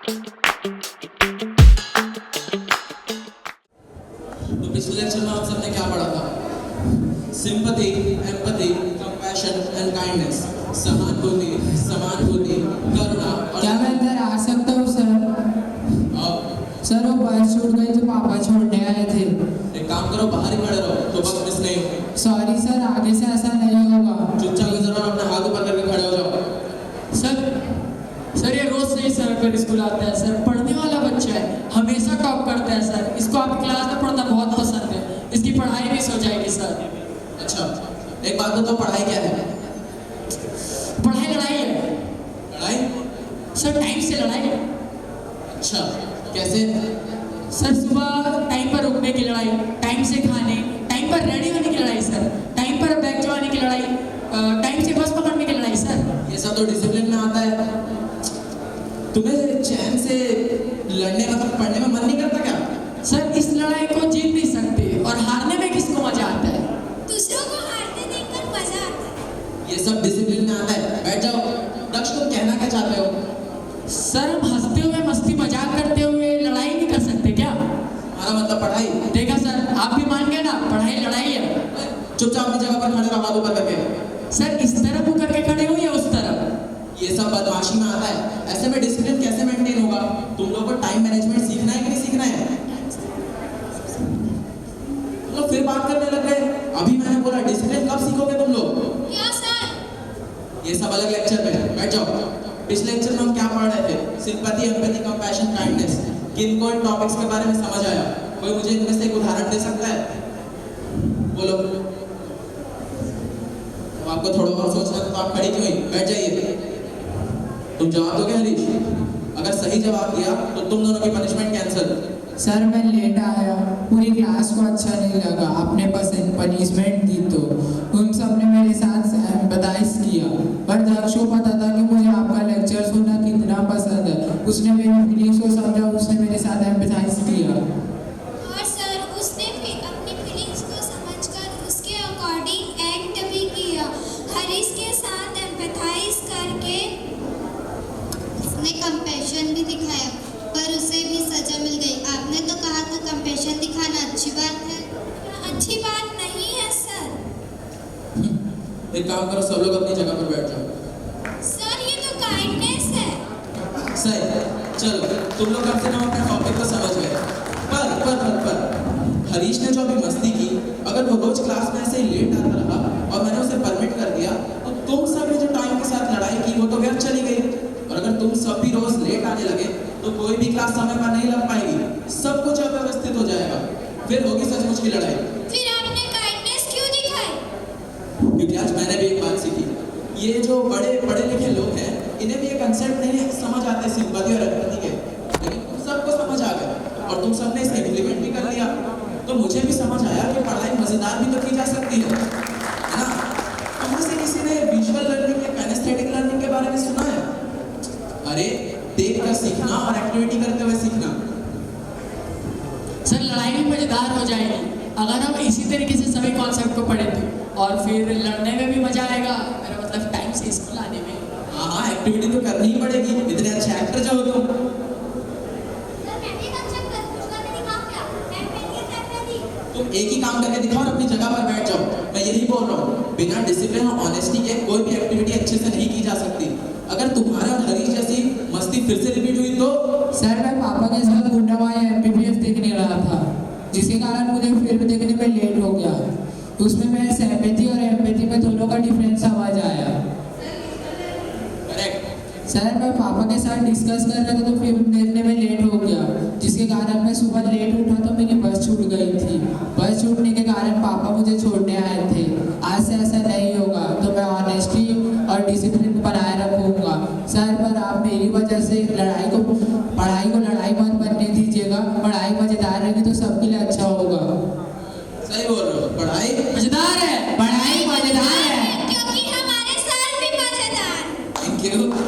तो पिछले लेक्चर में हम सबने क्या पढ़ा था? Sympathy, empathy, compassion and kindness. सहानुभूति, समानुभूति, करुणा। क्या मैं अंदर आ सकता हूँ सर? सर वो बस छूट गई तो पापा छोड़ने आए थे। एक काम करो, बाहर ही खड़े रहो तो बस मिस नहीं होगी। सॉरी सर, आगे से ऐसा नहीं होगा। चुपचाप इधर और अपने हाथ ऊपर करके खड़े हो जाओ। सर ये रोज नहीं सर पर स्कूल आता है सर, पढ़ने वाला बच्चा है, हमेशा टॉप करता है सर। इसको आपकी क्लास में पढ़ना बहुत पसंद है, इसकी पढ़ाई भी हो जाएगी सर। अच्छा, एक बात बताओ, पढ़ाई क्या है? पढ़ाई लड़ाई है लड़ाई? सर, टाइम से लड़ाई है। अच्छा, कैसे? सर सुबह टाइम पर उठने की लड़ाई, टाइम से खाने, टाइम पर रेडी होने की लड़ाई सर, टाइम पर बैग जमाने की लड़ाई, टाइम से बस पकड़ने की लड़ाई सर। ये सब तो डिसिप्लिन में आता है। तुम्हें चैन से लड़ने मतलब पढ़ने में मन नहीं करता क्या? सर इस लड़ाई को जीत नहीं सकते और हारने में किसको मजा आता है? दूसरों को हारते देखकर मजा आता है। ये सब डिसिप्लिन में आता है। बैठ जाओ। दक्ष, तुम कहना क्या चाहते हो? सर हम हंसते हुए मस्ती मजाक करते हुए लड़ाई नहीं कर सकते क्या? हमारा मतलब पढ़ाई। देखा सर, आप भी मान गए ना, पढ़ाई लड़ाई है। चुपचाप अपनी जगह पर खड़े रहो, हाथ ऊपर करके। सर इस तरफ मुंह करके खड़े हो या उस तरफ? ये सब बदमाशी में आता है। ऐसे में डिसिप्लिन कैसे मेंटेन होगा? तुम लोगों को टाइम मैनेजमेंट सीखना है कि नहीं सीखना है? तुम लोग फिर बात करने लग गए। अभी मैंने बोला डिसिप्लिन कब सीखोगे तुम लोग? क्या सर? ये सब अलग लेक्चर में। बैठ जाओ। पिछले लेक्चर में हम क्या पढ़ रहे थे? Sympathy, empathy, compassion, kindness. किनको इन टॉपिक्स के बारे में समझ आया? कोई मुझे इनमें से एक उदाहरण दे सकता है? बोलो। तो आपको थोड़ा और सोचना था तो आप खड़ी क्यों हुई? बैठ जाइए। तुम जवाब दोगे हरीश? अगर सही जवाब दिया तो तुम दोनों की पनिशमेंट कैंसिल। सर मैं लेट आया, पूरी क्लास को अच्छा नहीं लगा, आपने बस पनिशमेंट दी तो उन सब ने मेरे साथ एम्पैथाइज किया। पर दक्ष को पता था कि मुझे आपका लेक्चर सुनना कितना पसंद है, उसने मेरी फीलिंग्स को समझा, उसने मेरे साथ एम्पैथाइज किया। और सर उसने फिर अपनी फीलिंग्स को समझकर उसके अकॉर्डिंग एक्ट भी किया। हरीश के साथ एम्पैथाइज करके उसने कंपैशन भी दिखाया, पर उसे भी सजा मिल गई। आपने तो कहा था कंपैशन दिखाना अच्छी बात है। अच्छी बात नहीं है सर। एक काम करो, सब लोग अपनी जगह पर बैठ जाओ। सर ये तो काइंडनेस है। सही। चलो, तुम लोग कम से कम अपने टॉपिक को समझ गए। पर हरीश ने जो अभी मस्ती की, अगर वो रोज क्लास में ऐसे ही लेट आता रहा और मैंने उसे परमिट कर दिया तो तुम सब ने जो टाइम के साथ लड़ाई की वो तो व्यर्थ चली गई। और अगर तुम सब भी रोज लेट आने लगे तो कोई भी क्लास समय पर नहीं लग पाएगी, सब कुछ अव्यवस्थित हो जाएगा, फिर होगी सचमुच की लड़ाई। फिर आपने काइंडनेस क्यों दिखाई? क्योंकि आज मैंने भी एक बात सीखी। ये जो बड़े पढ़े लिखे लोग हैं, इन्हें भी ये कंसेप्ट नहीं समझ आते सिंपैथी और एम्पैथी के, लेकिन तुम सबको समझ आ गया और तुम सबने इसे इम्प्लीमेंट भी कर लिया। तो मुझे भी समझ आया कि पढ़ाई मजेदार भी तो की जा सकती है ना? तुम से किसी ने विजुअल लर्निंग या काइनेस्थेटिक लर्निंग के बारे में सुना है? अरे देख कर सीखना और एक्टिविटी करते हुए सीखना। सर लड़ाई भी मजेदार हो जाएगी अगर हम इसी तरीके से सभी कॉन्सेप्ट को पढ़े तो, और फिर लड़ने में भी मजा आएगा, मेरा मतलब टाइम से स्कूल आने में। हाँ, एक्टिविटी तो करनी ही पड़ेगी, इतने अच्छे एक्टर जो हो तुम। तुम एक ही काम करके दिखाओ और अपनी जगह पर बैठ जाओ। मैं यही बोल रहा हूँ, बिना डिसिप्लिन और ऑनेस्टी के कोई भी एक्टिविटी अच्छे से नहीं की जा सकती। अगर तुम्हारा और हरीश जैसी मस्ती फिर से रिपीट हुई तो? सर मैं पापा के साथ गुंडाबाई MBBS देखने रहा था, जिसके कारण मुझे फिल्म देखने में लेट हो गया। उसमें मैं सिंपैथी और एम्पैथी में दोनों का डिफरेंस समझ आया। करेक्ट। सर मैं पापा के साथ डिस्कस कर रहा था तो फिल्म देखने में लेट हो गया, जिसके कारण मैं सुबह लेट उठा तो मेरी बस छूट गई थी। बस छूटने के कारण पापा मुझे छोड़ने आए थे। आज से ऐसा नहीं होगा, तो मैं ऑनेस्टी और डिसिप्लिन बनाए रखूंगा। सर पर आप मेरी वजह से पढ़ाई को लड़ाई मत बनने दीजिएगा। पढ़ाई मजेदार रहेगी तो सबके लिए अच्छा होगा। सही बोल रहे हो, पढ़ाई मजेदार है, पढ़ाई मजेदार है। क्योंकि हमारे सर भी मजेदार। Thank you so much.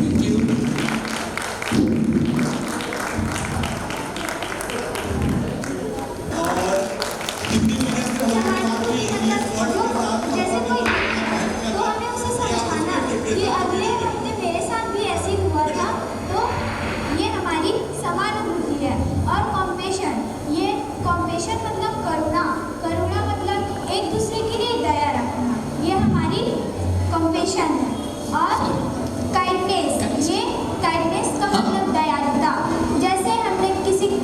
Thank you. Hindi medium के होते हैं आपकी इंग्लिश वर्ड के साथ जैसे कोई तो हमें उसे समझाना है। कंपैशन है। और काइंडनेस, ये काइंडनेस का मतलब दयालुता। जैसे हमने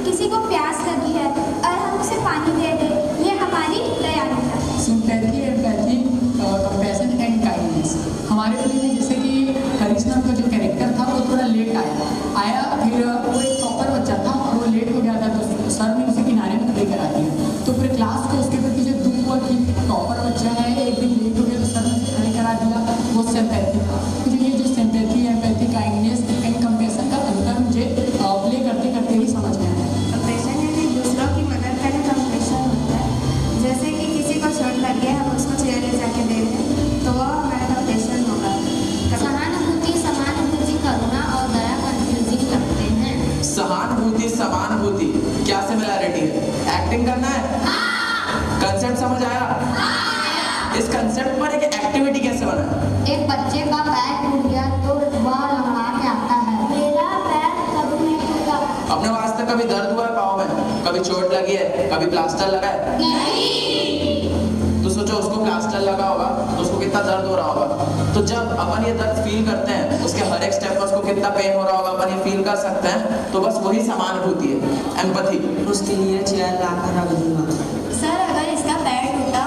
किसी को प्यास लगी है और हम उसे पानी दे दें, ये हमारी दयालुता है। Sympathy, empathy, compassion and kindness. हमारे मूवी में जैसे कि हरीश नाम का जो कैरेक्टर था वो थोड़ा लेट आया, फिर वो एक टॉपर बच्चा था और वो लेट हो गया था, तो सर ने उसे किनारे में खड़े करा दिया। तो पूरे क्लास को उसके प्रति जो दुख हुआ कि टॉपर बच्चा है, एक दिन लेट हो गया तो सर ने उसे खड़े करा दिया, वो सिंपैथी था। तो ये जो sympathy, empathy, kindness and compassion का अंतर मुझे प्ले करते करते ही समझ में आया। कंपैशन यानी दूसरों की मदद करना कंपैशन होता है। जैसे कि किसी को चोट लग गया, हम उसको चेयर ले जाके दे दें, तो वो हमारा कंपैशन होगा। सहानुभूति, समानुभूति, करुणा और दया कंफ्यूजिंग लगते हैं। सहानुभूति, समानुभूति, क्या सिमिलैरिटी है? एक्टिंग करना है? कंसेप्ट समझ आया? इस कंसेप्ट पर एक एक्टिविटी कैसे बना है? एक बच्चे का पैर टूट गया तो वह लंगड़ा के आता है, मेरा पैर कभी नहीं टूटा। अपने वास्ते कभी दर्द हुआ है पाँव में? कभी चोट लगी है? कभी प्लास्टर लगा है? नहीं। तो सोचो उसको प्लास्टर लगा होगा तो उसको कितना दर्द हो रहा होगा। तो जब अपन ये दर्द फील करते हैं, उसके हर एक स्टेप में उसको कितना पेन हो रहा होगा अपन ये फील कर सकते हैं। तो बस वही समानुभूति है, एम्पैथी। उसके लिए चेयर लाकर रख दूंगा। सर, अगर इसका पैर टूटा,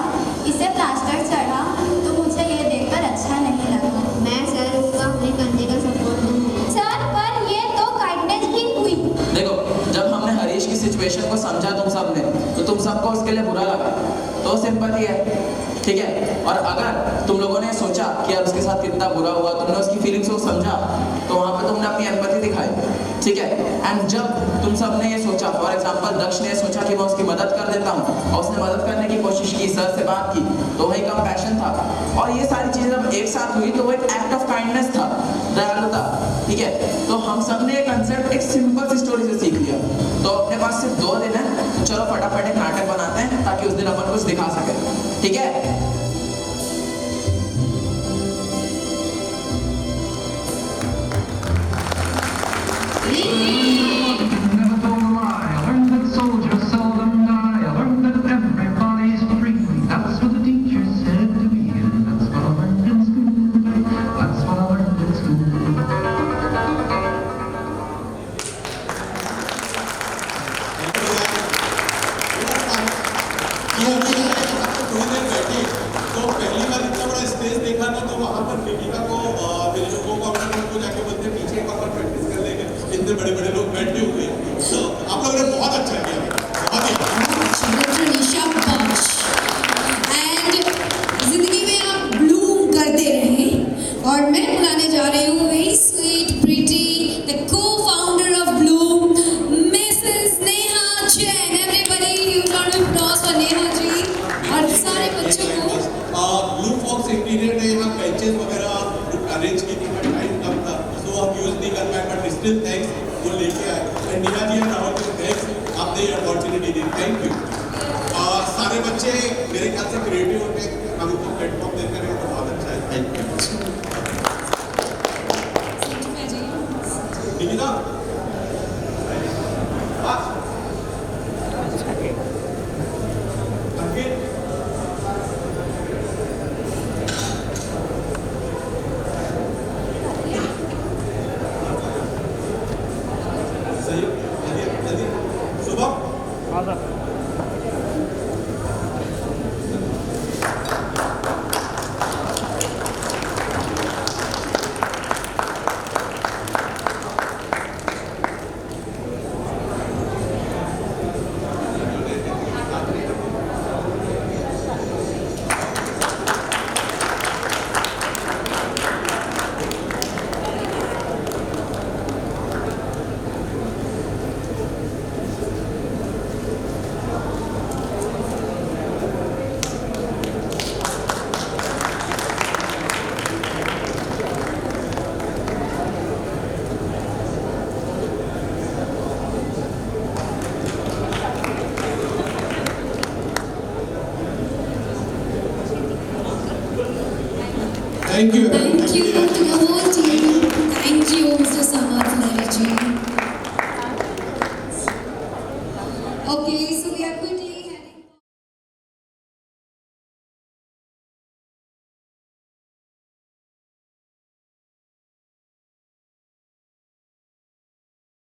इसे प्लास्टर चढ़ा, तो मुझे ये देखकर अच्छा नहीं लगा। मैं सर उसका अपने कंधे का सपोर्ट दूंगा। सर, पर ये तो काइंडनेस भी हुई। देखो, जब हमने हरीश की सिचुएशन को समझा तुम सबने, तो तुम सबको उसके लिए बुरा लगा, तो सिंपैथी है, ठीक है। और अगर तुम लोगों ने सोचा कि यार उसके साथ कितना बुरा हुआ, तुमने उसकी फीलिंग्स को समझा, तो वहाँ पे तुमने अपनी एम्पैथी दिखाई, ठीक है। एंड जब तुम सबने ये सोचा, फॉर एग्जांपल दक्ष ने सोचा कि मैं उसकी मदद कर देता हूँ और उसने मदद करने की कोशिश की, सर से बात की, तो वही कंपैशन था। और ये सारी चीजें जब एक साथ हुई तो वो एक एक्ट ऑफ काइंडनेस था, दयालुता, ठीक है। तो हम सब ने ये कंसेप्ट एक सिंपल सी स्टोरी से सीख लिया। तो अपने पास सिर्फ 2 दिन है, तो चलो फटाफट एक नाटक बनाते हैं ताकि उस दिन अपन कुछ दिखा सके, ठीक है। Never told a lie. I learned that soldiers seldom die. I learned that everybody's free. That's what the teacher said to me, and that's what I learned in school. That's what I learned in school. थोड़ी देर बैठे तो पहली बार इतना बड़ा stage देखा ना, तो वहाँ पर दीपिका को मेरे जो को-कॉर्डिनेटर को जाके बोलते पीछे एक बार प्रैक्टिस कर लेंगे, इतने बड़े बड़े लोग बैठे हुए। तो आप लोगों ने बहुत अच्छा किया, बहुत ही शाबाश। एंड जिंदगी में आप ब्लूम करते रहें। और मैं बुलाने जा रही हूँ very sweet pretty the co-founder of Bloom, Mrs. Neha Jain. Everybody give a round of applause for Neha ji और सारे बच्चों को। ब्लू फॉक्स इंटीरियर ने यहाँ बेंचेस वगैरह अरेंज की थी, बट टाइम कम था तो हम यूज नहीं कर पाए, बट स्टिल थैंक्स वो लेके आए। And Neha ji and Rahul ji, thanks, आपने ये अपॉर्चुनिटी दी, थैंक यू। सारे बच्चे मेरे ख्याल से क्रिएटिव होते हैं, अभी तो प्लेटफॉर्म देते रहे तो बहुत अच्छा है, thank you. Nikita Thank you.